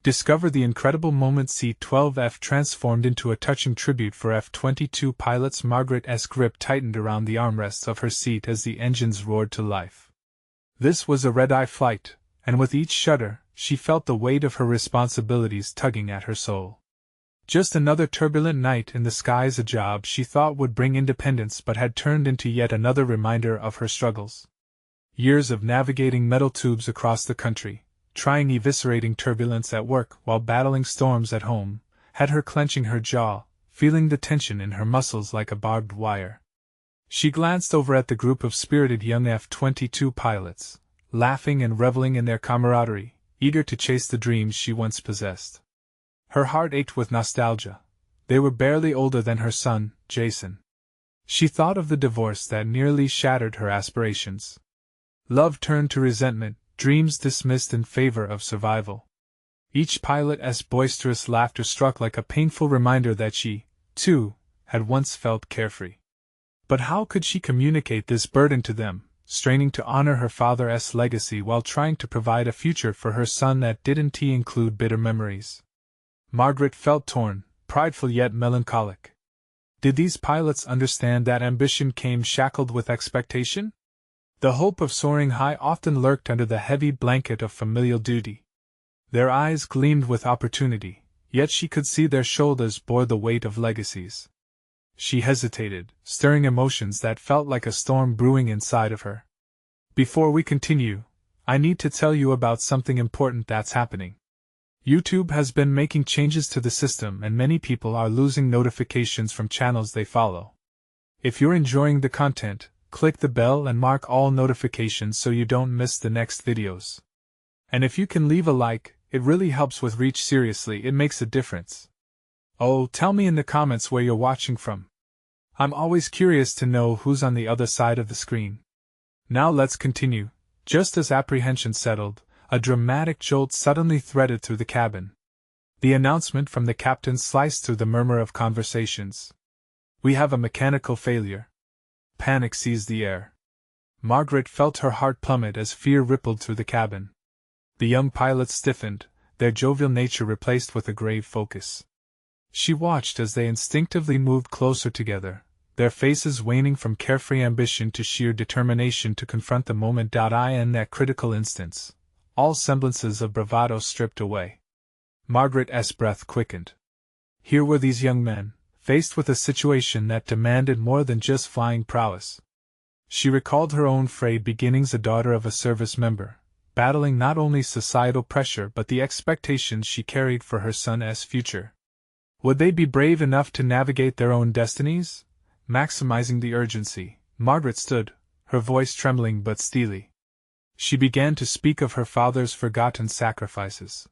Discover the incredible moment C-12F transformed into a touching tribute for F-22 pilots. Margaret's grip tightened around the armrests of her seat as the engines roared to life. This was a red-eye flight, and with each shudder, she felt the weight of her responsibilities tugging at her soul. Just another turbulent night in the skies, a job she thought would bring independence but had turned into yet another reminder of her struggles. Years of navigating metal tubes across the country, trying eviscerating turbulence at work while battling storms at home, had her clenching her jaw, feeling the tension in her muscles like a barbed wire. She glanced over at the group of spirited young F-22 pilots, laughing and reveling in their camaraderie, eager to chase the dreams she once possessed. Her heart ached with nostalgia. They were barely older than her son, Jason. She thought of the divorce that nearly shattered her aspirations. Love turned to resentment, dreams dismissed in favor of survival. Each pilot's boisterous laughter struck like a painful reminder that she, too, had once felt carefree. But how could she communicate this burden to them, straining to honor her father's legacy while trying to provide a future for her son that didn't include bitter memories? Margaret felt torn, prideful yet melancholic. Did these pilots understand that ambition came shackled with expectation? The hope of soaring high often lurked under the heavy blanket of familial duty. Their eyes gleamed with opportunity, yet she could see their shoulders bore the weight of legacies. She hesitated, stirring emotions that felt like a storm brewing inside of her. Before we continue, I need to tell you about something important that's happening. YouTube has been making changes to the system and many people are losing notifications from channels they follow. If you're enjoying the content, click the bell and mark all notifications so you don't miss the next videos. And if you can leave a like, it really helps with reach. Seriously, it makes a difference. Oh, tell me in the comments where you're watching from. I'm always curious to know who's on the other side of the screen. Now let's continue. Just as apprehension settled, a dramatic jolt suddenly threaded through the cabin. The announcement from the captain sliced through the murmur of conversations. We have a mechanical failure. Panic seized the air. Margaret felt her heart plummet as fear rippled through the cabin. The young pilots stiffened, their jovial nature replaced with a grave focus. She watched as they instinctively moved closer together, their faces waning from carefree ambition to sheer determination to confront the moment. In that critical instance, all semblances of bravado stripped away. Margaret's breath quickened. Here were these young men, faced with a situation that demanded more than just flying prowess. She recalled her own frayed beginnings, a daughter of a service member, battling not only societal pressure but the expectations she carried for her son's future. Would they be brave enough to navigate their own destinies? Maximizing the urgency, Margaret stood, her voice trembling but steely. She began to speak of her father's forgotten sacrifices.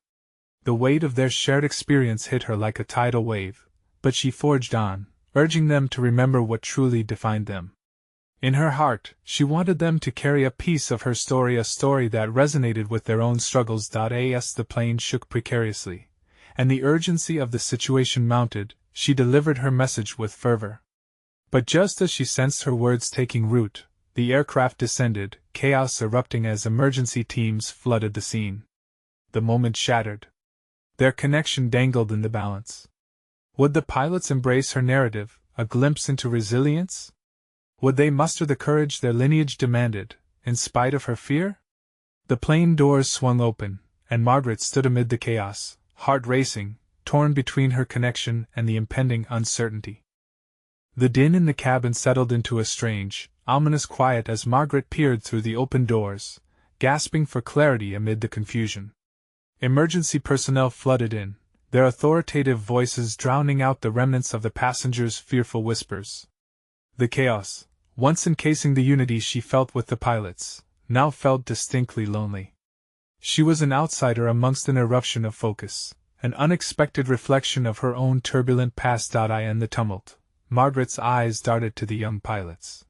The weight of their shared experience hit her like a tidal wave, but she forged on, urging them to remember what truly defined them. In her heart, she wanted them to carry a piece of her story, a story that resonated with their own struggles. As the plane shook precariously, and the urgency of the situation mounted, she delivered her message with fervor. But just as she sensed her words taking root, the aircraft descended, chaos erupting as emergency teams flooded the scene. The moment shattered. Their connection dangled in the balance. Would the pilots embrace her narrative, a glimpse into resilience? Would they muster the courage their lineage demanded, in spite of her fear? The plane doors swung open, and Margaret stood amid the chaos, heart racing, torn between her connection and the impending uncertainty. The din in the cabin settled into a strange, ominous quiet as Margaret peered through the open doors, gasping for clarity amid the confusion. Emergency personnel flooded in, their authoritative voices drowning out the remnants of the passengers' fearful whispers. The chaos, once encasing the unity she felt with the pilots, now felt distinctly lonely. She was an outsider amongst an eruption of focus, an unexpected reflection of her own turbulent past. In the tumult, Margaret's eyes darted to the young pilots.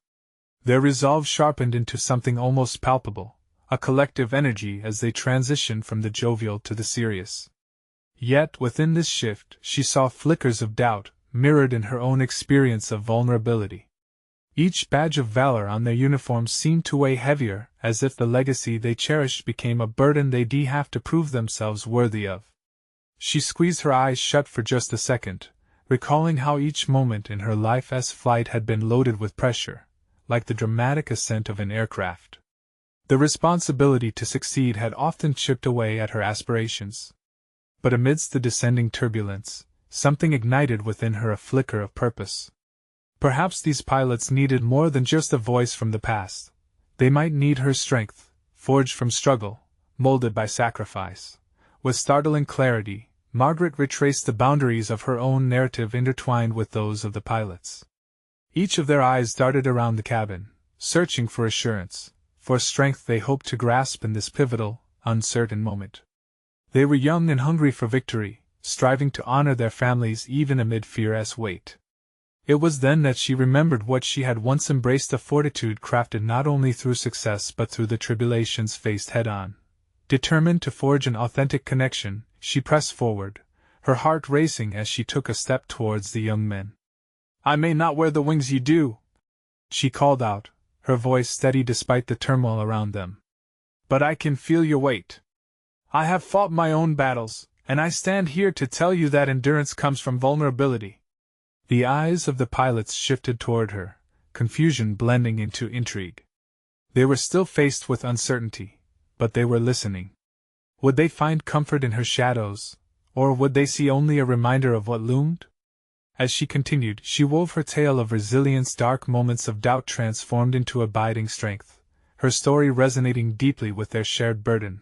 Their resolve sharpened into something almost palpable, a collective energy as they transitioned from the jovial to the serious. Yet within this shift she saw flickers of doubt, mirrored in her own experience of vulnerability. Each badge of valor on their uniforms seemed to weigh heavier, as if the legacy they cherished became a burden they'd have to prove themselves worthy of. She squeezed her eyes shut for just a second, recalling how each moment in her life's flight had been loaded with pressure, like the dramatic ascent of an aircraft. The responsibility to succeed had often chipped away at her aspirations. But amidst the descending turbulence, something ignited within her a flicker of purpose. Perhaps these pilots needed more than just a voice from the past. They might need her strength, forged from struggle, molded by sacrifice. With startling clarity, Margaret retraced the boundaries of her own narrative intertwined with those of the pilots. Each of their eyes darted around the cabin, searching for assurance, for strength they hoped to grasp in this pivotal, uncertain moment. They were young and hungry for victory, striving to honor their families even amid fear's weight. It was then that she remembered what she had once embraced, a fortitude crafted not only through success but through the tribulations faced head-on. Determined to forge an authentic connection, she pressed forward, her heart racing as she took a step towards the young men. "I may not wear the wings you do," she called out, her voice steady despite the turmoil around them. "But I can feel your weight. I have fought my own battles, and I stand here to tell you that endurance comes from vulnerability." The eyes of the pilots shifted toward her, confusion blending into intrigue. They were still faced with uncertainty, but they were listening. Would they find comfort in her shadows, or would they see only a reminder of what loomed? As she continued, she wove her tale of resilience, dark moments of doubt transformed into abiding strength, her story resonating deeply with their shared burden.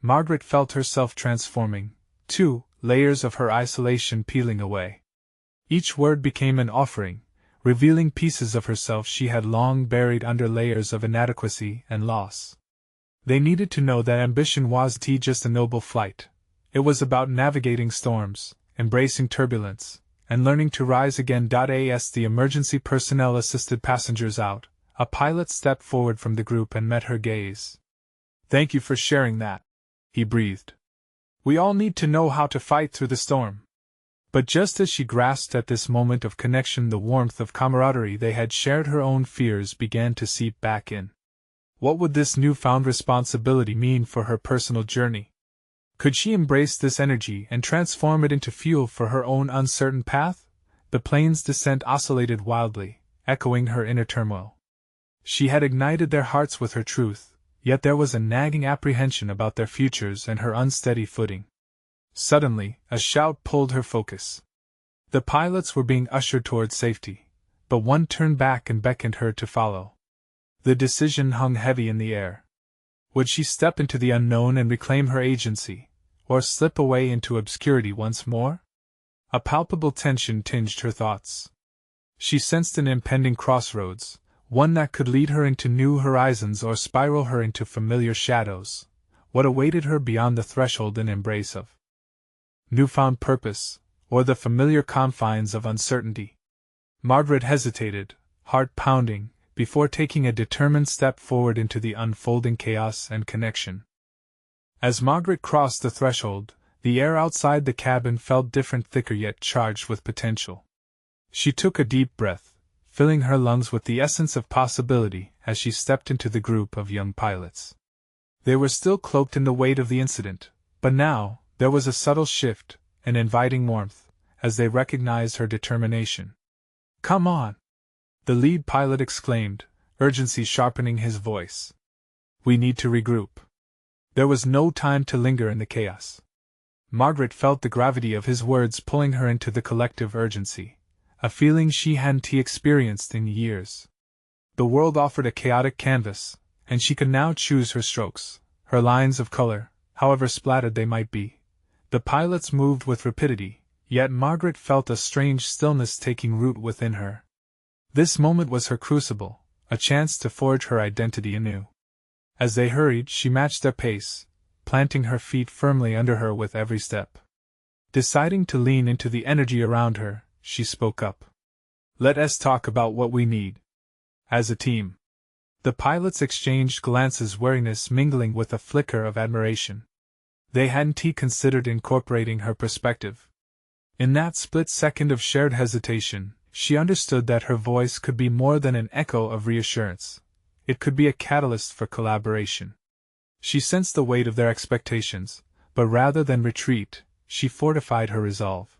Margaret felt herself transforming, too, layers of her isolation peeling away. Each word became an offering, revealing pieces of herself she had long buried under layers of inadequacy and loss. They needed to know that ambition wasn't just a noble flight. It was about navigating storms, embracing turbulence, and learning to rise again. As the emergency personnel assisted passengers out, a pilot stepped forward from the group and met her gaze. "Thank you for sharing that," he breathed. "We all need to know how to fight through the storm." But just as she grasped at this moment of connection the warmth of camaraderie they had shared, her own fears began to seep back in. What would this newfound responsibility mean for her personal journey? Could she embrace this energy and transform it into fuel for her own uncertain path? The plane's descent oscillated wildly, echoing her inner turmoil. She had ignited their hearts with her truth, yet there was a nagging apprehension about their futures and her unsteady footing. Suddenly, a shout pulled her focus. The pilots were being ushered towards safety, but one turned back and beckoned her to follow. The decision hung heavy in the air. Would she step into the unknown and reclaim her agency, or slip away into obscurity once more? A palpable tension tinged her thoughts. She sensed an impending crossroads, one that could lead her into new horizons or spiral her into familiar shadows. What awaited her beyond the threshold and embrace of newfound purpose, or the familiar confines of uncertainty? Margaret hesitated, heart pounding, before taking a determined step forward into the unfolding chaos and connection. As Margaret crossed the threshold, the air outside the cabin felt different, thicker yet charged with potential. She took a deep breath, filling her lungs with the essence of possibility as she stepped into the group of young pilots. They were still cloaked in the weight of the incident, but now, there was a subtle shift, an inviting warmth, as they recognized her determination. "Come on!" the lead pilot exclaimed, urgency sharpening his voice. "We need to regroup." There was no time to linger in the chaos. Margaret felt the gravity of his words pulling her into the collective urgency, a feeling she hadn't experienced in years. The world offered a chaotic canvas, and she could now choose her strokes, her lines of color, however splattered they might be. The pilots moved with rapidity, yet Margaret felt a strange stillness taking root within her. This moment was her crucible, a chance to forge her identity anew. As they hurried, she matched their pace, planting her feet firmly under her with every step. Deciding to lean into the energy around her, she spoke up. "Let us talk about what we need. As a team." The pilots exchanged glances, wariness mingling with a flicker of admiration. They hadn't considered incorporating her perspective. In that split second of shared hesitation, she understood that her voice could be more than an echo of reassurance. It could be a catalyst for collaboration. She sensed the weight of their expectations, but rather than retreat, she fortified her resolve.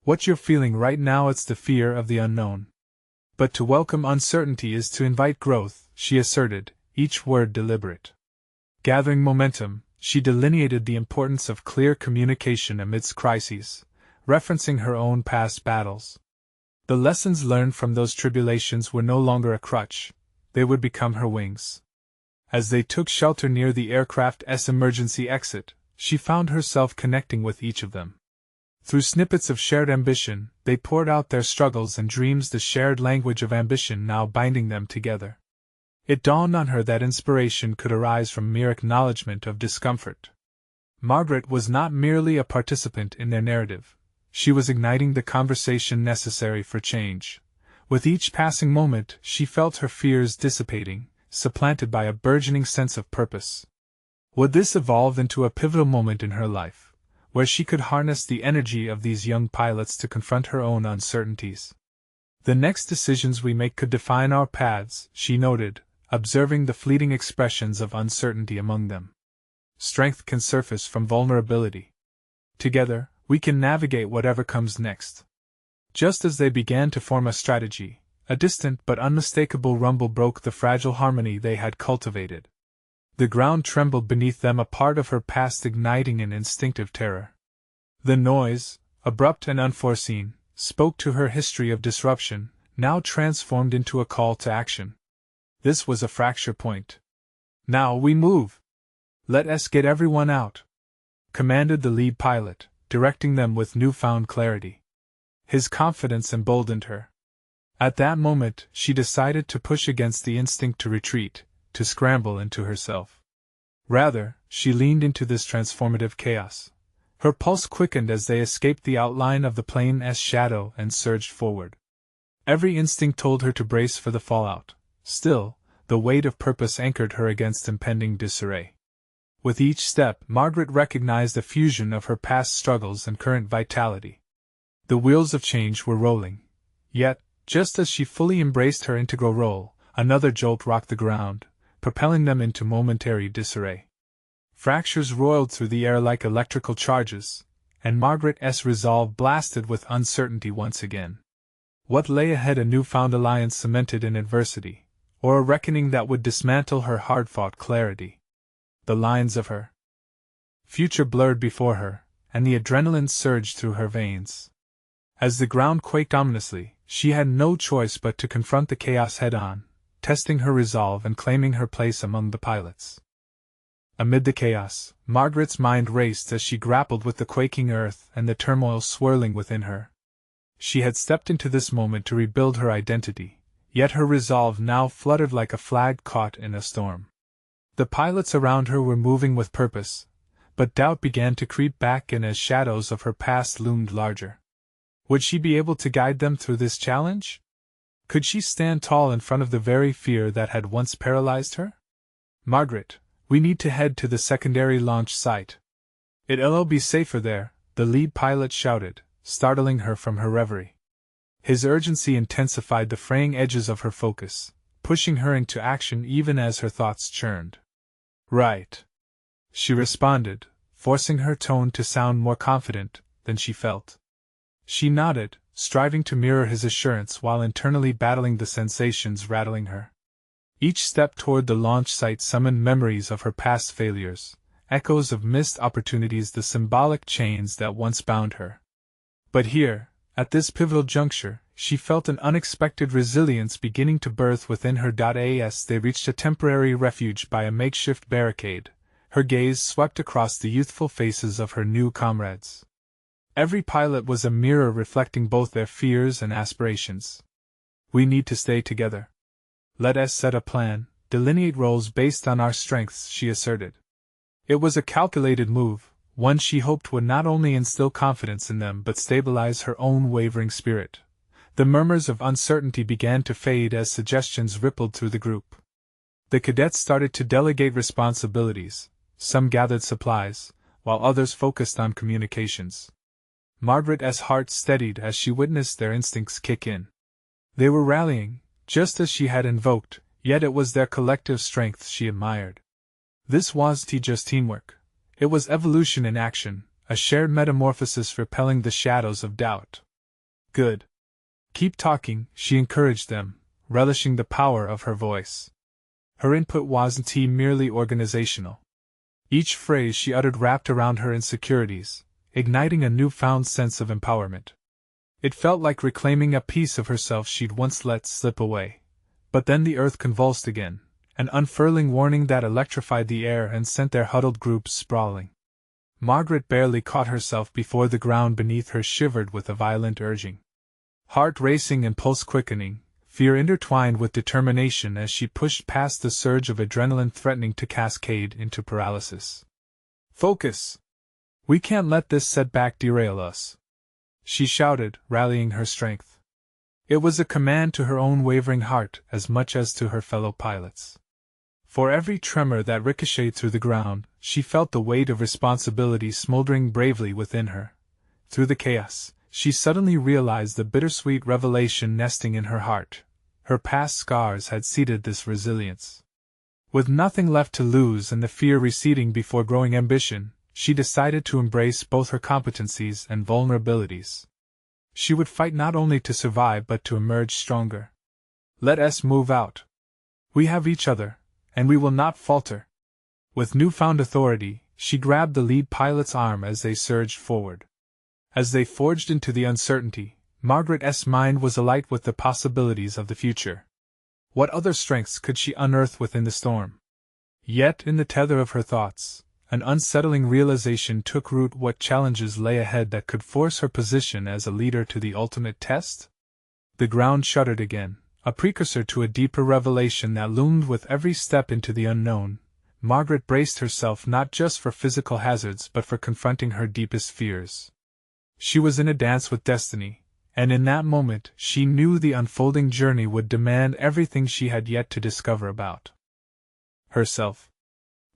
What you're feeling right now, it's the fear of the unknown. But to welcome uncertainty is to invite growth, she asserted, each word deliberate. Gathering momentum, she delineated the importance of clear communication amidst crises, referencing her own past battles. The lessons learned from those tribulations were no longer a crutch, they would become her wings. As they took shelter near the aircraft's emergency exit, she found herself connecting with each of them. Through snippets of shared ambition, they poured out their struggles and dreams, the shared language of ambition now binding them together. It dawned on her that inspiration could arise from mere acknowledgement of discomfort. Margaret was not merely a participant in their narrative, she was igniting the conversation necessary for change. With each passing moment, she felt her fears dissipating, supplanted by a burgeoning sense of purpose. Would this evolve into a pivotal moment in her life, where she could harness the energy of these young pilots to confront her own uncertainties? The next decisions we make could define our paths, she noted, observing the fleeting expressions of uncertainty among them. Strength can surface from vulnerability. Together, we can navigate whatever comes next. Just as they began to form a strategy, a distant but unmistakable rumble broke the fragile harmony they had cultivated. The ground trembled beneath them, a part of her past igniting an instinctive terror. The noise, abrupt and unforeseen, spoke to her history of disruption, now transformed into a call to action. This was a fracture point. Now we move! Let us get everyone out! Commanded the lead pilot, directing them with newfound clarity. His confidence emboldened her. At that moment, she decided to push against the instinct to retreat, to scramble into herself. Rather, she leaned into this transformative chaos. Her pulse quickened as they escaped the outline of the plane's shadow and surged forward. Every instinct told her to brace for the fallout. Still, the weight of purpose anchored her against impending disarray. With each step, Margaret recognized a fusion of her past struggles and current vitality. The wheels of change were rolling. Yet, just as she fully embraced her integral role, another jolt rocked the ground, propelling them into momentary disarray. Fractures roiled through the air like electrical charges, and Margaret's resolve blasted with uncertainty once again. What lay ahead? A newfound alliance cemented in adversity, or a reckoning that would dismantle her hard-fought clarity? The lines of her future blurred before her, and the adrenaline surged through her veins. As the ground quaked ominously, she had no choice but to confront the chaos head-on, testing her resolve and claiming her place among the pilots. Amid the chaos, Margaret's mind raced as she grappled with the quaking earth and the turmoil swirling within her. She had stepped into this moment to rebuild her identity, yet her resolve now fluttered like a flag caught in a storm. The pilots around her were moving with purpose, but doubt began to creep back in as shadows of her past loomed larger. Would she be able to guide them through this challenge? Could she stand tall in front of the very fear that had once paralyzed her? Margaret, we need to head to the secondary launch site. It'll be safer there, the lead pilot shouted, startling her from her reverie. His urgency intensified the fraying edges of her focus, pushing her into action even as her thoughts churned. Right, she responded, forcing her tone to sound more confident than she felt. She nodded, striving to mirror his assurance while internally battling the sensations rattling her. Each step toward the launch site summoned memories of her past failures, echoes of missed opportunities, the symbolic chains that once bound her. But here, at this pivotal juncture, she felt an unexpected resilience beginning to birth within her. As they reached a temporary refuge by a makeshift barricade, her gaze swept across the youthful faces of her new comrades. Every pilot was a mirror reflecting both their fears and aspirations. We need to stay together. Let us set a plan, delineate roles based on our strengths, she asserted. It was a calculated move, one she hoped would not only instill confidence in them but stabilize her own wavering spirit. The murmurs of uncertainty began to fade as suggestions rippled through the group. The cadets started to delegate responsibilities, some gathered supplies, while others focused on communications. Margaret's heart steadied as she witnessed their instincts kick in. They were rallying, just as she had invoked, yet it was their collective strength she admired. This wasn't just teamwork. It was evolution in action, a shared metamorphosis repelling the shadows of doubt. Good. Keep talking, she encouraged them, relishing the power of her voice. Her input wasn't merely organizational. Each phrase she uttered wrapped around her insecurities, igniting a newfound sense of empowerment. It felt like reclaiming a piece of herself she'd once let slip away. But then the earth convulsed again, an unfurling warning that electrified the air and sent their huddled groups sprawling. Margaret barely caught herself before the ground beneath her shivered with a violent urging. Heart racing and pulse quickening, fear intertwined with determination as she pushed past the surge of adrenaline threatening to cascade into paralysis. Focus! We can't let this setback derail us, she shouted, rallying her strength. It was a command to her own wavering heart as much as to her fellow pilots. For every tremor that ricocheted through the ground, she felt the weight of responsibility smoldering bravely within her. Through the chaos, she suddenly realized the bittersweet revelation nesting in her heart. Her past scars had seeded this resilience. With nothing left to lose and the fear receding before growing ambition, she decided to embrace both her competencies and vulnerabilities. She would fight not only to survive but to emerge stronger. Let us move out. We have each other, and we will not falter. With newfound authority, she grabbed the lead pilot's arm as they surged forward. As they forged into the uncertainty, Margaret's mind was alight with the possibilities of the future. What other strengths could she unearth within the storm? Yet, in the tether of her thoughts, an unsettling realization took root. What challenges lay ahead that could force her position as a leader to the ultimate test? The ground shuddered again, a precursor to a deeper revelation that loomed with every step into the unknown. Margaret braced herself not just for physical hazards but for confronting her deepest fears. She was in a dance with destiny, and in that moment she knew the unfolding journey would demand everything she had yet to discover about herself.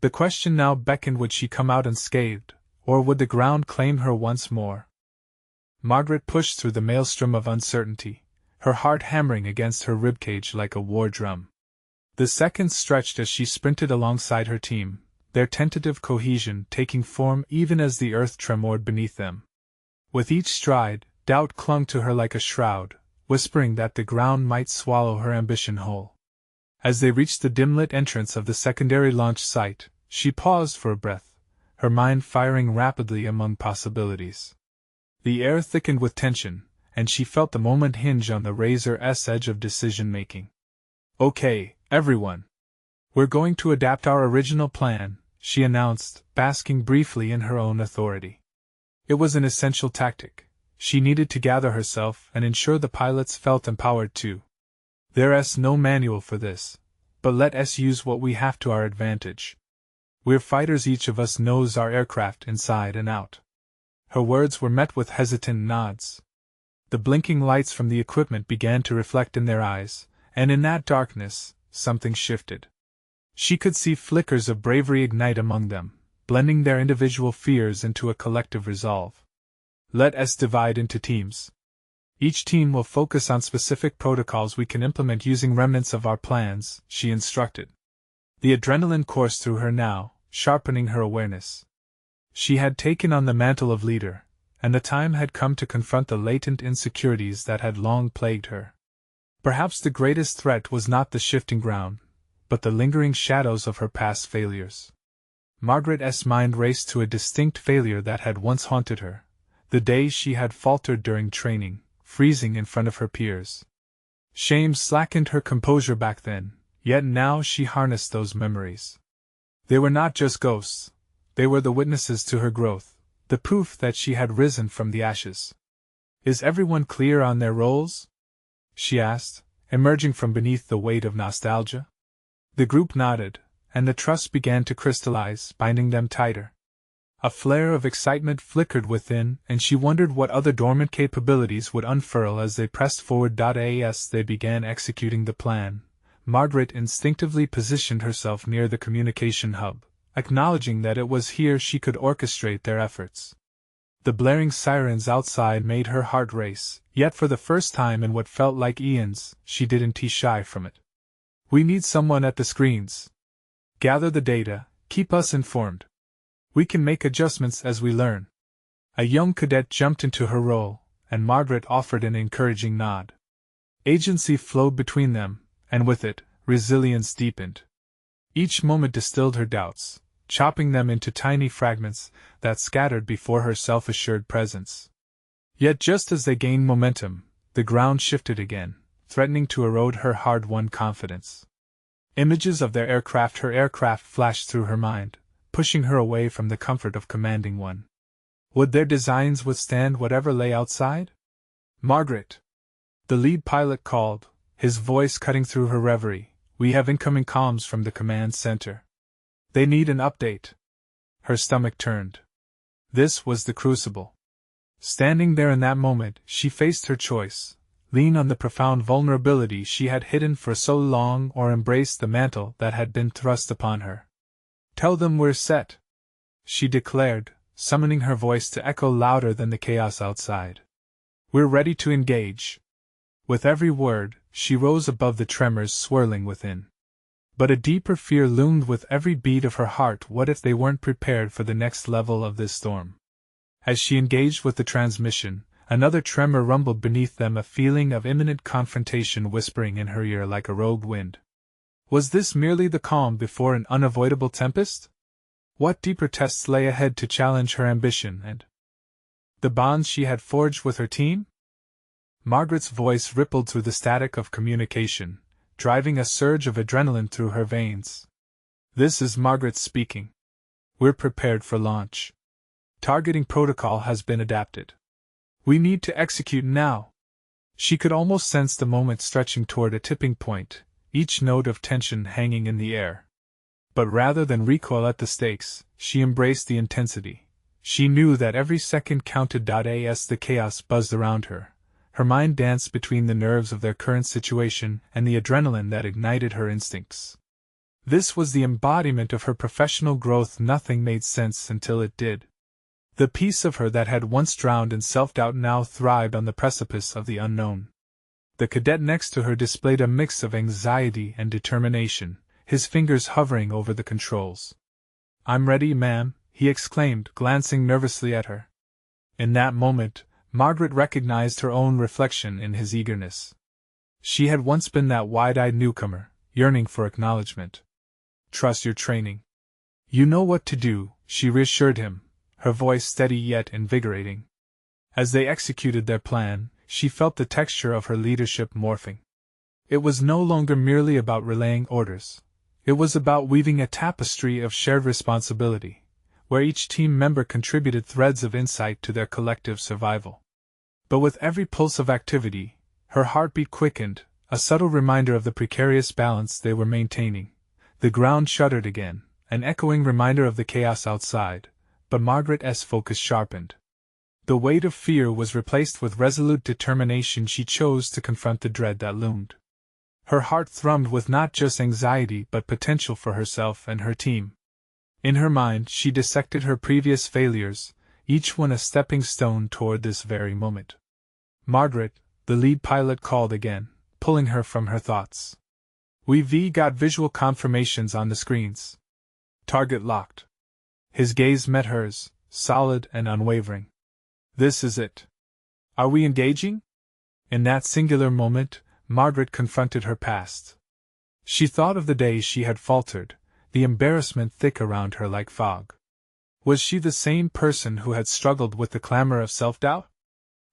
The question now beckoned: would she come out unscathed, or would the ground claim her once more? Margaret pushed through the maelstrom of uncertainty, her heart hammering against her ribcage like a war drum. The seconds stretched as she sprinted alongside her team, their tentative cohesion taking form even as the earth tremored beneath them. With each stride, doubt clung to her like a shroud, whispering that the ground might swallow her ambition whole. As they reached the dim-lit entrance of the secondary launch site, she paused for a breath, her mind firing rapidly among possibilities. The air thickened with tension, and she felt the moment hinge on the razor's edge of decision-making. "Okay, everyone. We're going to adapt our original plan," she announced, basking briefly in her own authority. It was an essential tactic. She needed to gather herself and ensure the pilots felt empowered too. There's no manual for this, but let us use what we have to our advantage. We're fighters, each of us knows our aircraft inside and out. Her words were met with hesitant nods. The blinking lights from the equipment began to reflect in their eyes, and in that darkness, something shifted. She could see flickers of bravery ignite among them, blending their individual fears into a collective resolve. Let us divide into teams. Each team will focus on specific protocols we can implement using remnants of our plans, she instructed. The adrenaline coursed through her now, sharpening her awareness. She had taken on the mantle of leader, and the time had come to confront the latent insecurities that had long plagued her. Perhaps the greatest threat was not the shifting ground, but the lingering shadows of her past failures. Margaret's mind raced to a distinct failure that had once haunted her, the day she had faltered during training, freezing in front of her peers. Shame slackened her composure back then, yet now she harnessed those memories. They were not just ghosts, they were the witnesses to her growth, the proof that she had risen from the ashes. "Is everyone clear on their roles?" she asked, emerging from beneath the weight of nostalgia. The group nodded, and the trust began to crystallize, binding them tighter. A flare of excitement flickered within, and she wondered what other dormant capabilities would unfurl as they pressed forward. As they began executing the plan, Margaret instinctively positioned herself near the communication hub, acknowledging that it was here she could orchestrate their efforts. The blaring sirens outside made her heart race, yet for the first time in what felt like eons, she didn't shy from it. "We need someone at the screens. Gather the data, keep us informed. We can make adjustments as we learn." A young cadet jumped into her role, and Margaret offered an encouraging nod. Agency flowed between them, and with it, resilience deepened. Each moment distilled her doubts, chopping them into tiny fragments that scattered before her self-assured presence. Yet just as they gained momentum, the ground shifted again, threatening to erode her hard-won confidence. Images of her aircraft flashed through her mind, pushing her away from the comfort of commanding one. Would their designs withstand whatever lay outside? "Margaret!" the lead pilot called, his voice cutting through her reverie. "We have incoming comms from the command center. They need an update." Her stomach turned. This was the crucible. Standing there in that moment, she faced her choice: lean on the profound vulnerability she had hidden for so long, or embrace the mantle that had been thrust upon her. "Tell them we're set," she declared, summoning her voice to echo louder than the chaos outside. "We're ready to engage." With every word, she rose above the tremors swirling within. But a deeper fear loomed with every beat of her heart. What if they weren't prepared for the next level of this storm? As she engaged with the transmission, another tremor rumbled beneath them, a feeling of imminent confrontation whispering in her ear like a rogue wind. Was this merely the calm before an unavoidable tempest? What deeper tests lay ahead to challenge her ambition and the bonds she had forged with her team? Margaret's voice rippled through the static of communication, driving a surge of adrenaline through her veins. "This is Margaret speaking. We're prepared for launch. Targeting protocol has been adapted. We need to execute now." She could almost sense the moment stretching toward a tipping point, each note of tension hanging in the air. But rather than recoil at the stakes, she embraced the intensity. She knew that every second counted. As the chaos buzzed around her, her mind danced between the nerves of their current situation and the adrenaline that ignited her instincts. This was the embodiment of her professional growth. Nothing made sense until it did. The piece of her that had once drowned in self-doubt now thrived on the precipice of the unknown. The cadet next to her displayed a mix of anxiety and determination, his fingers hovering over the controls. "I'm ready, ma'am," he exclaimed, glancing nervously at her. In that moment, Margaret recognized her own reflection in his eagerness. She had once been that wide-eyed newcomer, yearning for acknowledgement. "Trust your training. You know what to do," she reassured him, her voice steady yet invigorating. As they executed their plan, she felt the texture of her leadership morphing. It was no longer merely about relaying orders. It was about weaving a tapestry of shared responsibility, where each team member contributed threads of insight to their collective survival. But with every pulse of activity, her heartbeat quickened, a subtle reminder of the precarious balance they were maintaining. The ground shuddered again, an echoing reminder of the chaos outside, but Margaret's focus sharpened. The weight of fear was replaced with resolute determination. She chose to confront the dread that loomed. Her heart thrummed with not just anxiety but potential for herself and her team. In her mind, she dissected her previous failures, each one a stepping stone toward this very moment. "Margaret," the lead pilot called again, pulling her from her thoughts. "We've got visual confirmations on the screens. Target locked." His gaze met hers, solid and unwavering. "This is it. Are we engaging?" In that singular moment, Margaret confronted her past. She thought of the days she had faltered, the embarrassment thick around her like fog. Was she the same person who had struggled with the clamor of self-doubt?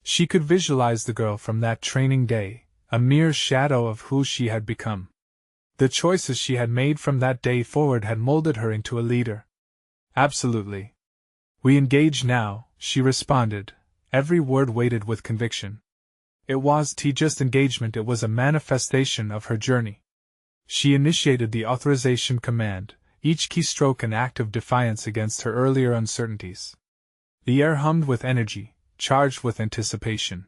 She could visualize the girl from that training day, a mere shadow of who she had become. The choices she had made from that day forward had molded her into a leader. "Absolutely. We engage now," she responded, every word weighted with conviction. It wasn't just engagement, it was a manifestation of her journey. She initiated the authorization command, each keystroke an act of defiance against her earlier uncertainties. The air hummed with energy, charged with anticipation.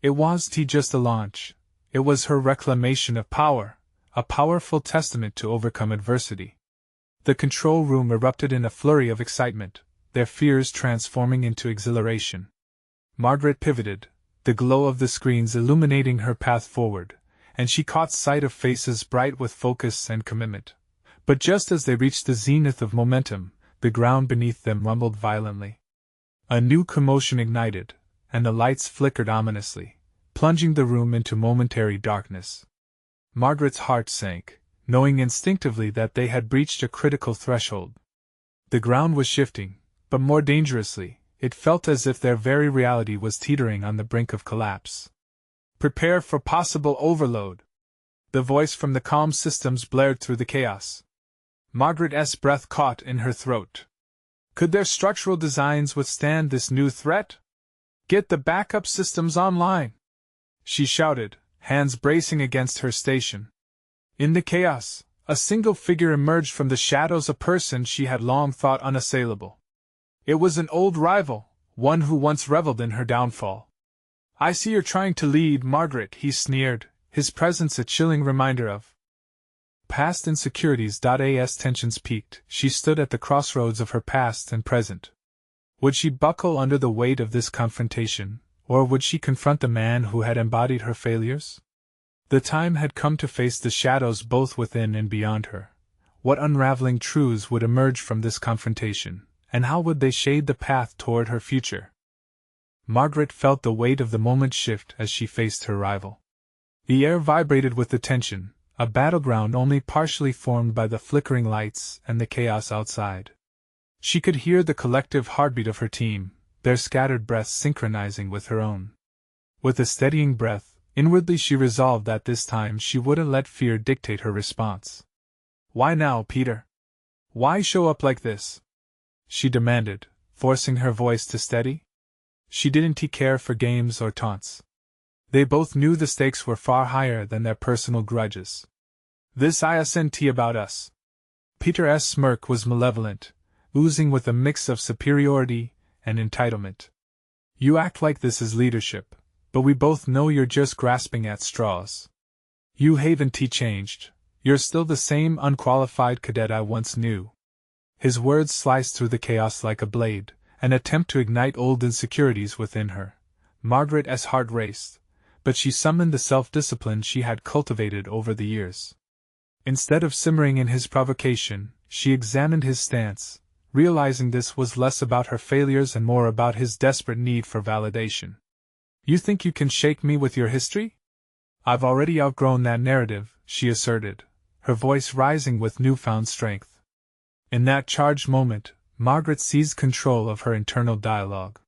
It wasn't just a launch, it was her reclamation of power, a powerful testament to overcome adversity. The control room erupted in a flurry of excitement, their fears transforming into exhilaration. Margaret pivoted, the glow of the screens illuminating her path forward, and she caught sight of faces bright with focus and commitment. But just as they reached the zenith of momentum, the ground beneath them rumbled violently. A new commotion ignited, and the lights flickered ominously, plunging the room into momentary darkness. Margaret's heart sank, knowing instinctively that they had breached a critical threshold. The ground was shifting, but more dangerously. It felt as if their very reality was teetering on the brink of collapse. "Prepare for possible overload," the voice from the comm systems blared through the chaos. Margaret's breath caught in her throat. Could their structural designs withstand this new threat? "Get the backup systems online," she shouted, hands bracing against her station. In the chaos, a single figure emerged from the shadows, a person she had long thought unassailable. It was an old rival, one who once reveled in her downfall. "I see you're trying to lead, Margaret," he sneered, his presence a chilling reminder of past insecurities. As tensions peaked, she stood at the crossroads of her past and present. Would she buckle under the weight of this confrontation, or would she confront the man who had embodied her failures? The time had come to face the shadows both within and beyond her. What unraveling truths would emerge from this confrontation, and how would they shade the path toward her future? Margaret felt the weight of the moment shift as she faced her rival. The air vibrated with the tension, a battleground only partially formed by the flickering lights and the chaos outside. She could hear the collective heartbeat of her team, their scattered breaths synchronizing with her own. With a steadying breath, inwardly she resolved that this time she wouldn't let fear dictate her response. "Why now, Peter? Why show up like this?" she demanded, forcing her voice to steady. She didn't care for games or taunts. They both knew the stakes were far higher than their personal grudges. "This isn't about us." Peter's smirk was malevolent, oozing with a mix of superiority and entitlement. "You act like this is leadership, but we both know you're just grasping at straws. You haven't changed. You're still the same unqualified cadet I once knew." His words sliced through the chaos like a blade, an attempt to ignite old insecurities within her. Margaret's heart raced, but she summoned the self-discipline she had cultivated over the years. Instead of simmering in his provocation, she examined his stance, realizing this was less about her failures and more about his desperate need for validation. "You think you can shake me with your history? I've already outgrown that narrative," she asserted, her voice rising with newfound strength. In that charged moment, Margaret seized control of her internal dialogue.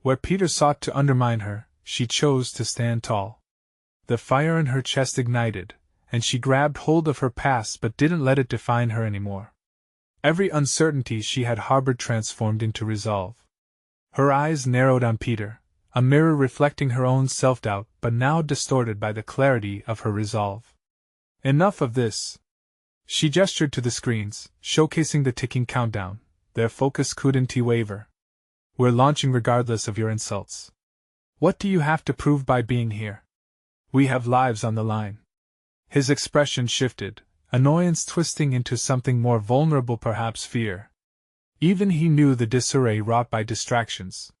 Where Peter sought to undermine her, she chose to stand tall. The fire in her chest ignited, and she grabbed hold of her past but didn't let it define her anymore. Every uncertainty she had harbored transformed into resolve. Her eyes narrowed on Peter, a mirror reflecting her own self-doubt but now distorted by the clarity of her resolve. "Enough of this." She gestured to the screens, showcasing the ticking countdown. Their focus couldn't waver. "We're launching regardless of your insults. What do you have to prove by being here? We have lives on the line." His expression shifted, annoyance twisting into something more vulnerable, perhaps fear. Even he knew the disarray wrought by distractions.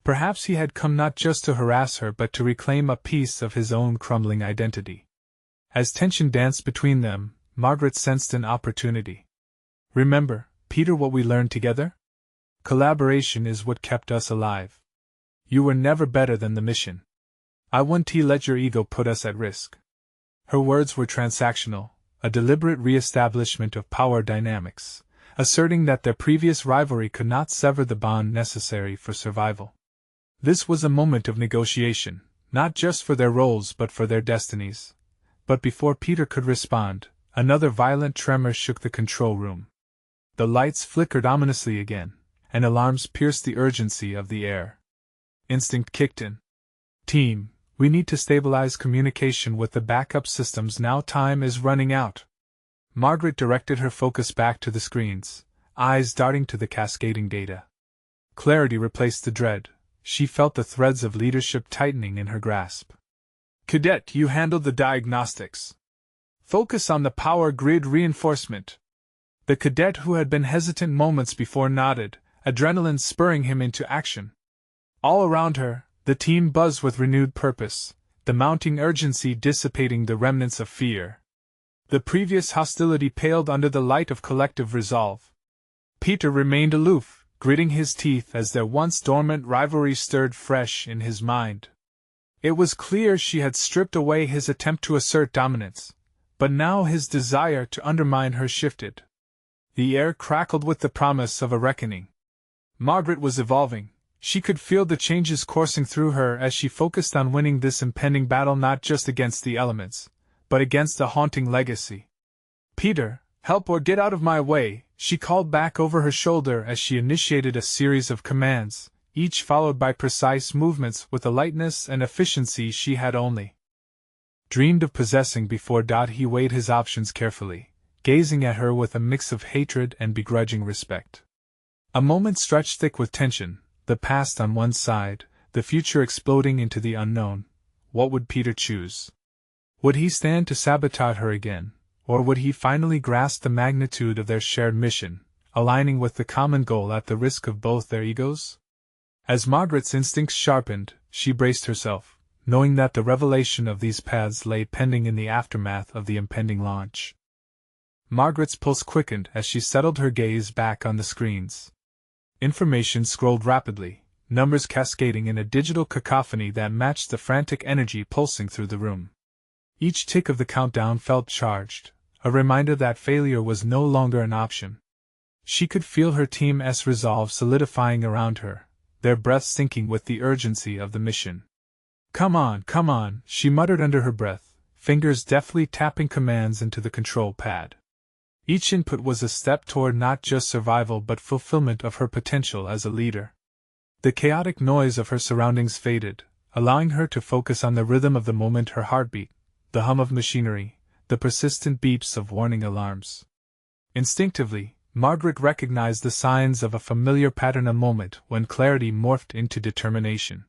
Perhaps he had come not just to harass her but to reclaim a piece of his own crumbling identity. As tension danced between them, Margaret sensed an opportunity. "Remember, Peter, what we learned together? Collaboration is what kept us alive. You were never better than the mission. I won't let your ego put us at risk." Her words were transactional, a deliberate re-establishment of power dynamics, asserting that their previous rivalry could not sever the bond necessary for survival. This was a moment of negotiation, not just for their roles but for their destinies. But before Peter could respond, another violent tremor shook the control room. The lights flickered ominously again, and alarms pierced the urgency of the air. Instinct kicked in. "Team, we need to stabilize communication with the backup systems now. Time is running out." Margaret directed her focus back to the screens, eyes darting to the cascading data. Clarity replaced the dread. She felt the threads of leadership tightening in her grasp. "Cadet, you handle the diagnostics. Focus on the power grid reinforcement." The cadet who had been hesitant moments before nodded, adrenaline spurring him into action. All around her, the team buzzed with renewed purpose, the mounting urgency dissipating the remnants of fear. The previous hostility paled under the light of collective resolve. Peter remained aloof, gritting his teeth as their once dormant rivalry stirred fresh in his mind. It was clear she had stripped away his attempt to assert dominance, but now his desire to undermine her shifted. The air crackled with the promise of a reckoning. Margaret was evolving. She could feel the changes coursing through her as she focused on winning this impending battle, not just against the elements, but against a haunting legacy. "Peter, help or get out of my way," she called back over her shoulder as she initiated a series of commands, each followed by precise movements with a lightness and efficiency she had only dreamed of possessing before. He weighed his options carefully, gazing at her with a mix of hatred and begrudging respect. A moment stretched thick with tension, the past on one side, the future exploding into the unknown. What would Peter choose? Would he stand to sabotage her again, or would he finally grasp the magnitude of their shared mission, aligning with the common goal at the risk of both their egos? As Margaret's instincts sharpened, she braced herself, knowing that the revelation of these paths lay pending in the aftermath of the impending launch. Margaret's pulse quickened as she settled her gaze back on the screens. Information scrolled rapidly, numbers cascading in a digital cacophony that matched the frantic energy pulsing through the room. Each tick of the countdown felt charged, a reminder that failure was no longer an option. She could feel her team's resolve solidifying around her, their breaths sinking with the urgency of the mission. Come on," she muttered under her breath, fingers deftly tapping commands into the control pad. Each input was a step toward not just survival but fulfillment of her potential as a leader. The chaotic noise of her surroundings faded, allowing her to focus on the rhythm of the moment, her heartbeat, the hum of machinery, the persistent beeps of warning alarms. Instinctively, Margaret recognized the signs of a familiar pattern, a moment when clarity morphed into determination.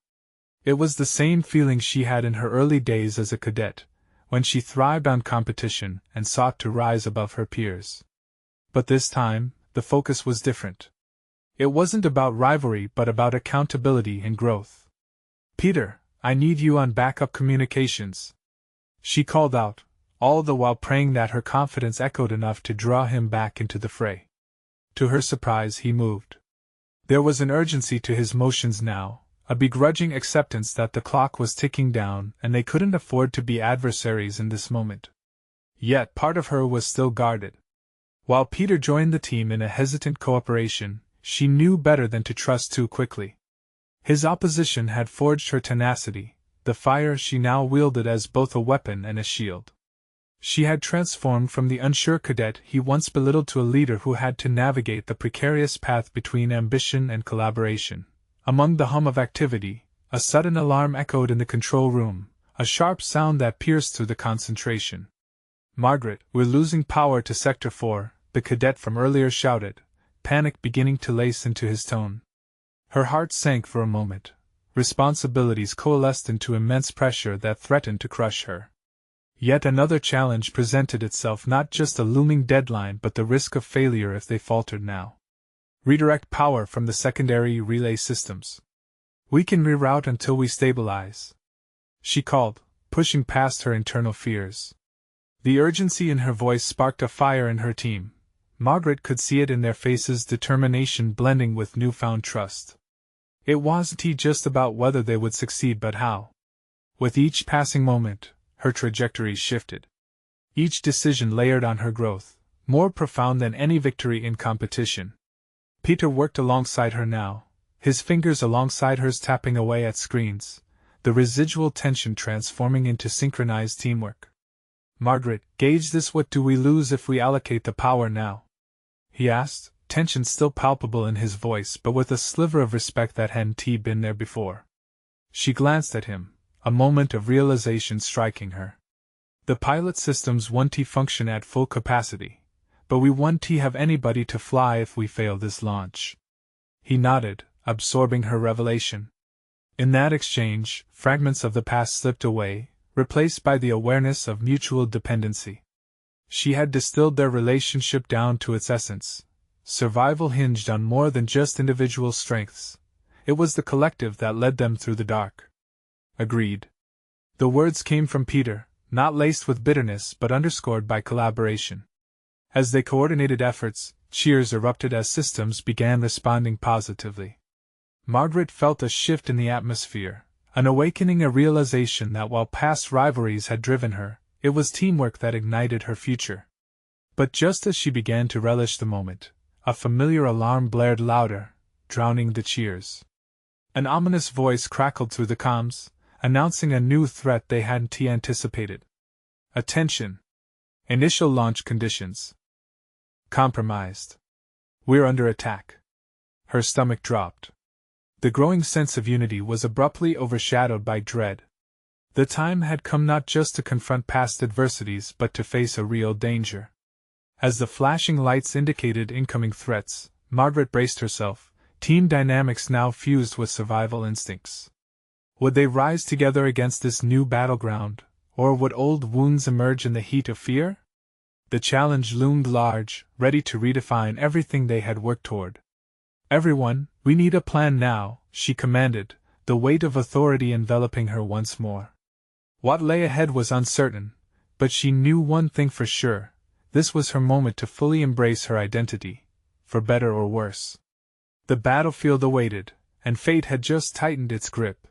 It was the same feeling she had in her early days as a cadet, when she thrived on competition and sought to rise above her peers. But this time, the focus was different. It wasn't about rivalry but about accountability and growth. "Peter, I need you on backup communications," she called out, all the while praying that her confidence echoed enough to draw him back into the fray. To her surprise, he moved. There was an urgency to his motions now, a begrudging acceptance that the clock was ticking down and they couldn't afford to be adversaries in this moment. Yet part of her was still guarded. While Peter joined the team in a hesitant cooperation, she knew better than to trust too quickly. His opposition had forged her tenacity, the fire she now wielded as both a weapon and a shield. She had transformed from the unsure cadet he once belittled to a leader who had to navigate the precarious path between ambition and collaboration. Among the hum of activity, a sudden alarm echoed in the control room, a sharp sound that pierced through the concentration. "Margaret, we're losing power to Sector 4, the cadet from earlier shouted, panic beginning to lace into his tone. Her heart sank for a moment. Responsibilities coalesced into immense pressure that threatened to crush her. Yet another challenge presented itself, not just a looming deadline but the risk of failure if they faltered now. Redirect power from the secondary relay systems. "We can reroute until we stabilize," she called, pushing past her internal fears. The urgency in her voice sparked a fire in her team. Margaret could see it in their faces, determination blending with newfound trust. It wasn't just about whether they would succeed but how. With each passing moment, her trajectory shifted. Each decision layered on her growth, more profound than any victory in competition. Peter worked alongside her now, his fingers alongside hers tapping away at screens, the residual tension transforming into synchronized teamwork. "Margaret, gauge this. What do we lose if we allocate the power now?" he asked, tension still palpable in his voice but with a sliver of respect that hadn't been there before. She glanced at him, a moment of realization striking her. "The pilot systems won't function at full capacity, but we won't have anybody to fly if we fail this launch." He nodded, absorbing her revelation. In that exchange, fragments of the past slipped away, replaced by the awareness of mutual dependency. She had distilled their relationship down to its essence. Survival hinged on more than just individual strengths. It was the collective that led them through the dark. "Agreed." The words came from Peter, not laced with bitterness but underscored by collaboration. As they coordinated efforts, Cheers erupted as systems began responding positively. Margaret felt a shift in the atmosphere, an awakening, a realization that while past rivalries had driven her, it was teamwork that ignited her future. But just as she began to relish the moment, a familiar alarm blared louder, drowning the cheers. An ominous voice crackled through the comms, announcing a new threat they hadn't anticipated. Attention! Initial launch conditions. Compromised. We're under attack. Her stomach dropped. The growing sense of unity was abruptly overshadowed by dread. The time had come not just to confront past adversities but to face a real danger. As the flashing lights indicated incoming threats, Margaret braced herself, team dynamics now fused with survival instincts. Would they rise together against this new battleground, or would old wounds emerge in the heat of fear? The challenge loomed large, ready to redefine everything they had worked toward. Everyone, we need a plan now, she commanded, the weight of authority enveloping her once more. What lay ahead was uncertain, but she knew one thing for sure: this was her moment to fully embrace her identity, for better or worse. The battlefield awaited, and fate had just tightened its grip.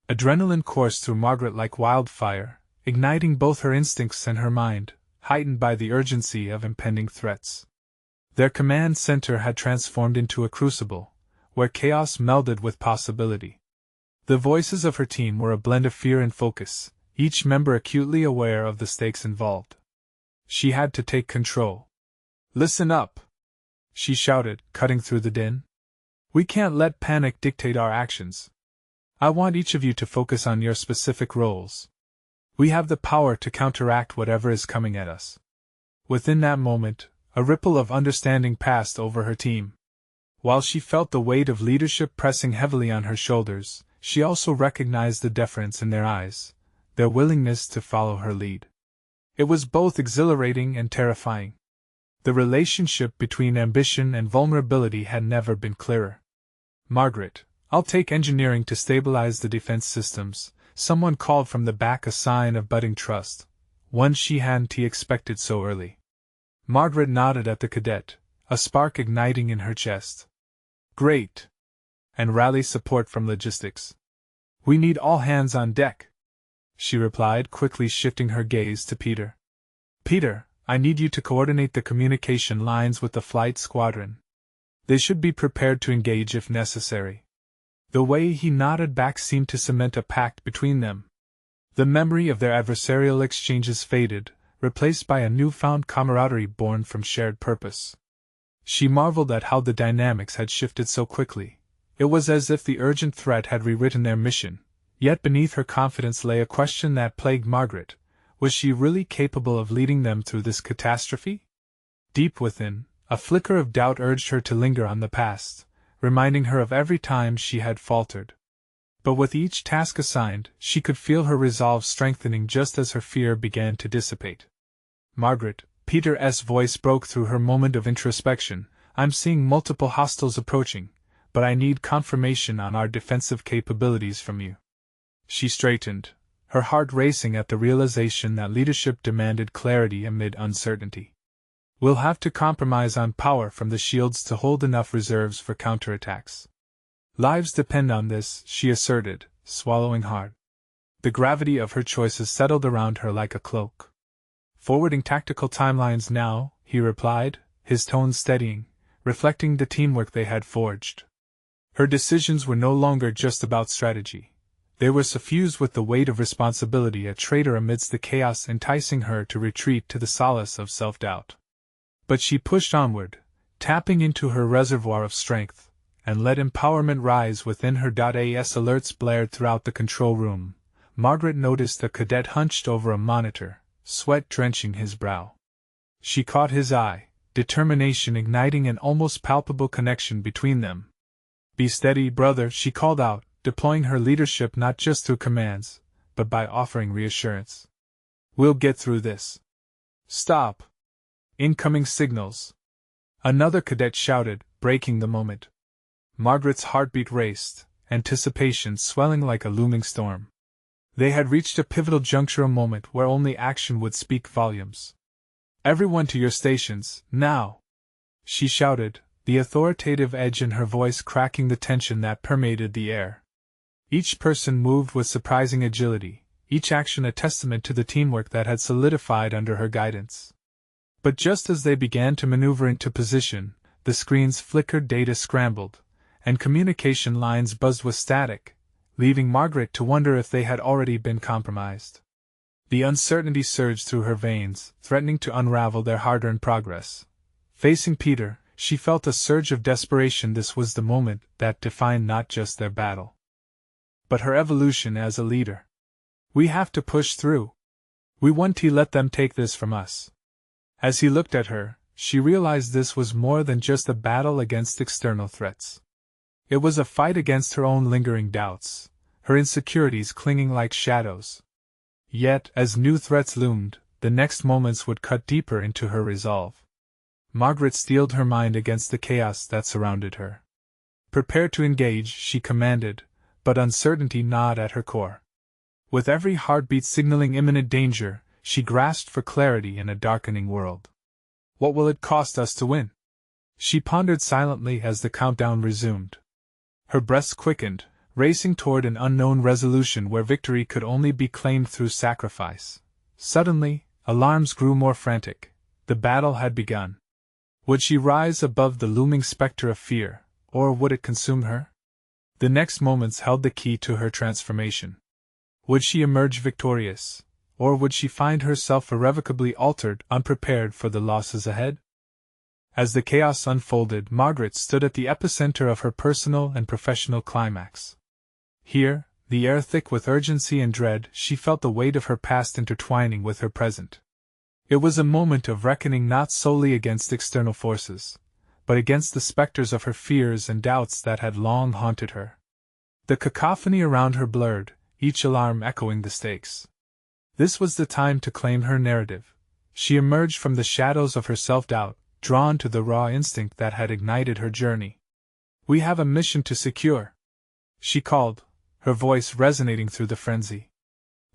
Adrenaline coursed through Margaret like wildfire, igniting both her instincts and her mind, heightened by the urgency of impending threats. Their command center had transformed into a crucible, where chaos melded with possibility. The voices of her team were a blend of fear and focus, each member acutely aware of the stakes involved. She had to take control. "Listen up!" she shouted, cutting through the din. "We can't let panic dictate our actions. I want each of you to focus on your specific roles. We have the power to counteract whatever is coming at us." Within that moment, a ripple of understanding passed over her team. While she felt the weight of leadership pressing heavily on her shoulders, she also recognized the deference in their eyes, their willingness to follow her lead. It was both exhilarating and terrifying. The relationship between ambition and vulnerability had never been clearer. "Margaret, I'll take engineering to stabilize the defense systems," someone called from the back, a sign of budding trust, one she hadn't expected so early. Margaret nodded at the cadet, a spark igniting in her chest. "Great! And rally support from logistics." "We need all hands on deck," she replied, quickly shifting her gaze to Peter. "Peter, I need you to coordinate the communication lines with the flight squadron. They should be prepared to engage if necessary." The way he nodded back seemed to cement a pact between them. The memory of their adversarial exchanges faded, replaced by a newfound camaraderie born from shared purpose. She marveled at how the dynamics had shifted so quickly. It was as if the urgent threat had rewritten their mission, yet beneath her confidence lay a question that plagued Margaret: was she really capable of leading them through this catastrophe? Deep within, a flicker of doubt urged her to linger on the past, reminding her of every time she had faltered. But with each task assigned, she could feel her resolve strengthening just as her fear began to dissipate. "Margaret," Peter's voice broke through her moment of introspection, "I'm seeing multiple hostiles approaching, but I need confirmation on our defensive capabilities from you." She straightened, her heart racing at the realization that leadership demanded clarity amid uncertainty. "We'll have to compromise on power from the shields to hold enough reserves for counterattacks. Lives depend on this," she asserted, swallowing hard. The gravity of her choices settled around her like a cloak. "Forwarding tactical timelines now," he replied, his tone steadying, reflecting the teamwork they had forged. Her decisions were no longer just about strategy. They were suffused with the weight of responsibility, a traitor amidst the chaos enticing her to retreat to the solace of self-doubt. But she pushed onward, tapping into her reservoir of strength, and let empowerment rise within her. As alerts blared throughout the control room, Margaret noticed a cadet hunched over a monitor, sweat drenching his brow. She caught his eye, determination igniting an almost palpable connection between them. "Be steady, brother," she called out, deploying her leadership not just through commands, but by offering reassurance. "We'll get through this." "Stop! Incoming signals!" another cadet shouted, breaking the moment. Margaret's heartbeat raced, anticipation swelling like a looming storm. They had reached a pivotal juncture, a moment where only action would speak volumes. "Everyone to your stations, now!" she shouted, the authoritative edge in her voice cracking the tension that permeated the air. Each person moved with surprising agility, each action a testament to the teamwork that had solidified under her guidance. But just as they began to maneuver into position, the screens flickered, data scrambled, and communication lines buzzed with static, leaving Margaret to wonder if they had already been compromised. The uncertainty surged through her veins, threatening to unravel their hard-earned progress. Facing Peter, she felt a surge of desperation. This was the moment that defined not just their battle, but her evolution as a leader. We have to push through. We won't let them take this from us. As he looked at her, she realized this was more than just a battle against external threats. It was a fight against her own lingering doubts, her insecurities clinging like shadows. Yet, as new threats loomed, the next moments would cut deeper into her resolve. Margaret steeled her mind against the chaos that surrounded her. Prepare to engage, she commanded, but uncertainty gnawed at her core. With every heartbeat signaling imminent danger, she grasped for clarity in a darkening world. What will it cost us to win? She pondered silently as the countdown resumed. Her breast quickened, racing toward an unknown resolution where victory could only be claimed through sacrifice. Suddenly, alarms grew more frantic. The battle had begun. Would she rise above the looming specter of fear, or would it consume her? The next moments held the key to her transformation. Would she emerge victorious, or would she find herself irrevocably altered, unprepared for the losses ahead? As the chaos unfolded, Margaret stood at the epicenter of her personal and professional climax. Here, the air thick with urgency and dread, she felt the weight of her past intertwining with her present. It was a moment of reckoning not solely against external forces, but against the specters of her fears and doubts that had long haunted her. The cacophony around her blurred, each alarm echoing the stakes. This was the time to claim her narrative. She emerged from the shadows of her self-doubt, drawn to the raw instinct that had ignited her journey. We have a mission to secure, she called, her voice resonating through the frenzy.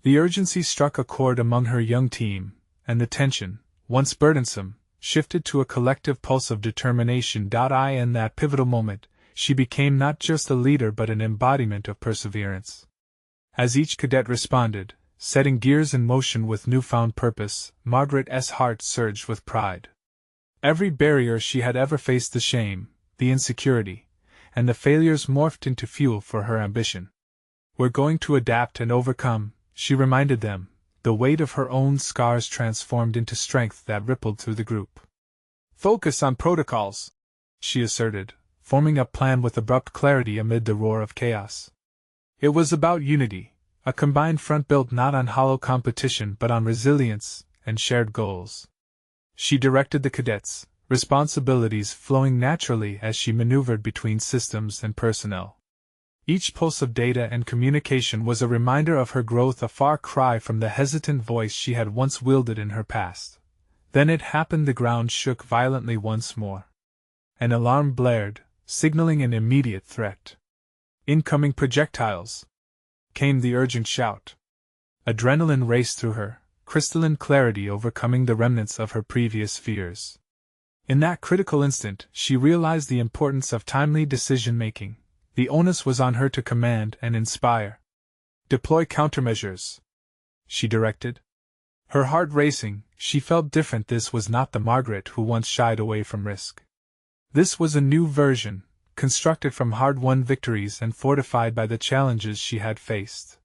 The urgency struck a chord among her young team, and the tension, once burdensome, shifted to a collective pulse of determination. In that pivotal moment, she became not just a leader but an embodiment of perseverance. As each cadet responded, setting gears in motion with newfound purpose, Margaret's heart surged with pride. Every barrier she had ever faced, the shame, the insecurity, and the failures morphed into fuel for her ambition. We're going to adapt and overcome, she reminded them, the weight of her own scars transformed into strength that rippled through the group. Focus on protocols, she asserted, forming a plan with abrupt clarity amid the roar of chaos. It was about unity, a combined front built not on hollow competition but on resilience and shared goals. She directed the cadets, responsibilities flowing naturally as she maneuvered between systems and personnel. Each pulse of data and communication was a reminder of her growth, a far cry from the hesitant voice she had once wielded in her past. Then it happened. The ground shook violently once more. An alarm blared, signaling an immediate threat. Incoming projectiles! Came the urgent shout. Adrenaline raced through her, crystalline clarity overcoming the remnants of her previous fears. In that critical instant, she realized the importance of timely decision-making. The onus was on her to command and inspire. Deploy countermeasures, she directed. Her heart racing, she felt different. This was not the Margaret who once shied away from risk. This was a new version, constructed from hard-won victories and fortified by the challenges she had faced.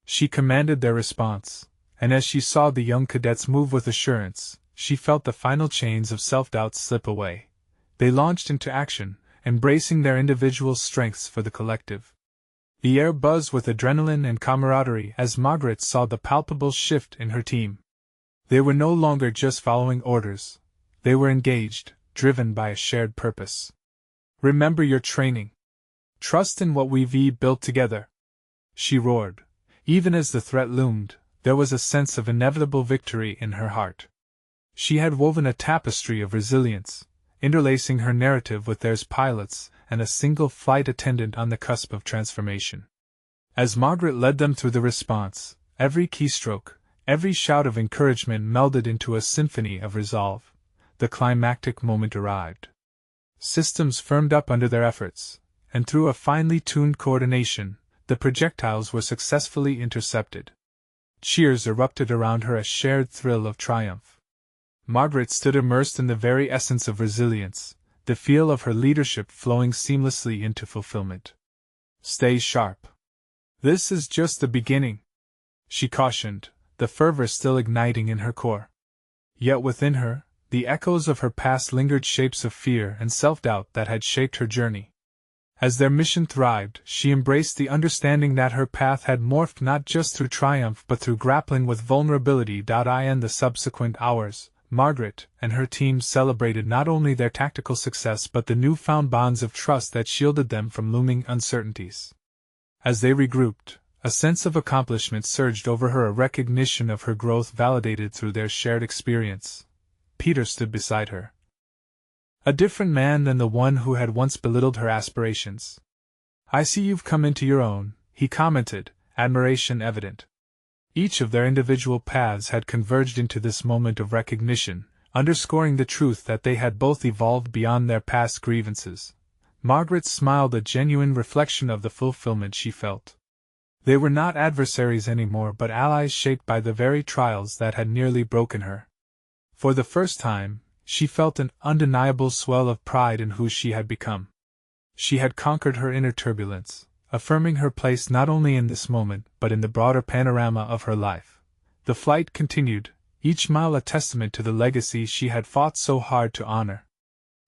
She commanded their response, and as she saw the young cadets move with assurance, she felt the final chains of self-doubt slip away. They launched into action, embracing their individual strengths for the collective. The air buzzed with adrenaline and camaraderie as Margaret saw the palpable shift in her team. They were no longer just following orders. They were engaged, driven by a shared purpose. Remember your training. Trust in what we've built together, she roared. Even as the threat loomed, there was a sense of inevitable victory in her heart. She had woven a tapestry of resilience, interlacing her narrative with theirs, pilots and a single flight attendant on the cusp of transformation. As Margaret led them through the response, every keystroke, every shout of encouragement melded into a symphony of resolve. The climactic moment arrived. Systems firmed up under their efforts, and through a finely tuned coordination, the projectiles were successfully intercepted. Cheers erupted around her, a shared thrill of triumph. Margaret stood immersed in the very essence of resilience, the feel of her leadership flowing seamlessly into fulfillment. "Stay sharp. This is just the beginning," she cautioned, the fervor still igniting in her core. Yet within her, the echoes of her past lingered, shapes of fear and self-doubt that had shaped her journey. As their mission thrived, she embraced the understanding that her path had morphed not just through triumph but through grappling with vulnerability. In the subsequent hours, Margaret and her team celebrated not only their tactical success but the newfound bonds of trust that shielded them from looming uncertainties. As they regrouped, a sense of accomplishment surged over her, a recognition of her growth validated through their shared experience. Peter stood beside her, a different man than the one who had once belittled her aspirations. "I see you've come into your own," he commented, admiration evident. Each of their individual paths had converged into this moment of recognition, underscoring the truth that they had both evolved beyond their past grievances. Margaret smiled, a genuine reflection of the fulfillment she felt. They were not adversaries anymore but allies shaped by the very trials that had nearly broken her. For the first time, she felt an undeniable swell of pride in who she had become. She had conquered her inner turbulence, affirming her place not only in this moment but in the broader panorama of her life. The flight continued, each mile a testament to the legacy she had fought so hard to honor.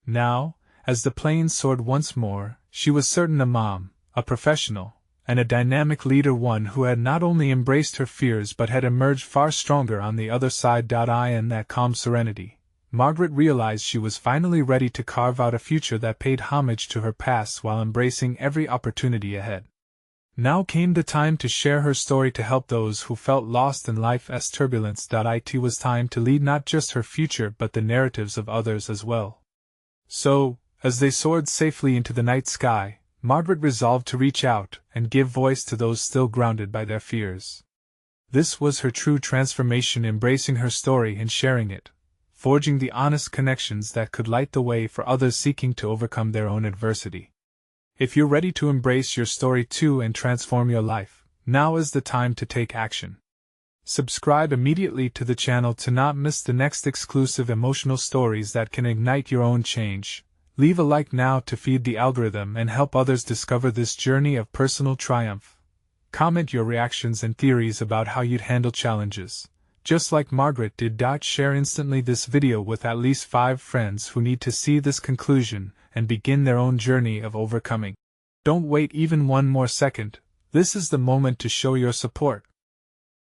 Now, as the plane soared once more, she was certain a mom, a professional, and a dynamic leader, one who had not only embraced her fears but had emerged far stronger on the other side. In that calm serenity, Margaret realized she was finally ready to carve out a future that paid homage to her past while embracing every opportunity ahead. Now came the time to share her story, to help those who felt lost in life's turbulence. It was time to lead not just her future but the narratives of others as well. So, as they soared safely into the night sky, Margaret resolved to reach out and give voice to those still grounded by their fears. This was her true transformation, embracing her story and sharing it, forging the honest connections that could light the way for others seeking to overcome their own adversity. If you're ready to embrace your story too and transform your life, now is the time to take action. Subscribe immediately to the channel to not miss the next exclusive emotional stories that can ignite your own change. Leave a like now to feed the algorithm and help others discover this journey of personal triumph. Comment your reactions and theories about how you'd handle challenges, just like Margaret did. Share instantly this video with at least 5 friends who need to see this conclusion and begin their own journey of overcoming. Don't wait even one more second. This is the moment to show your support.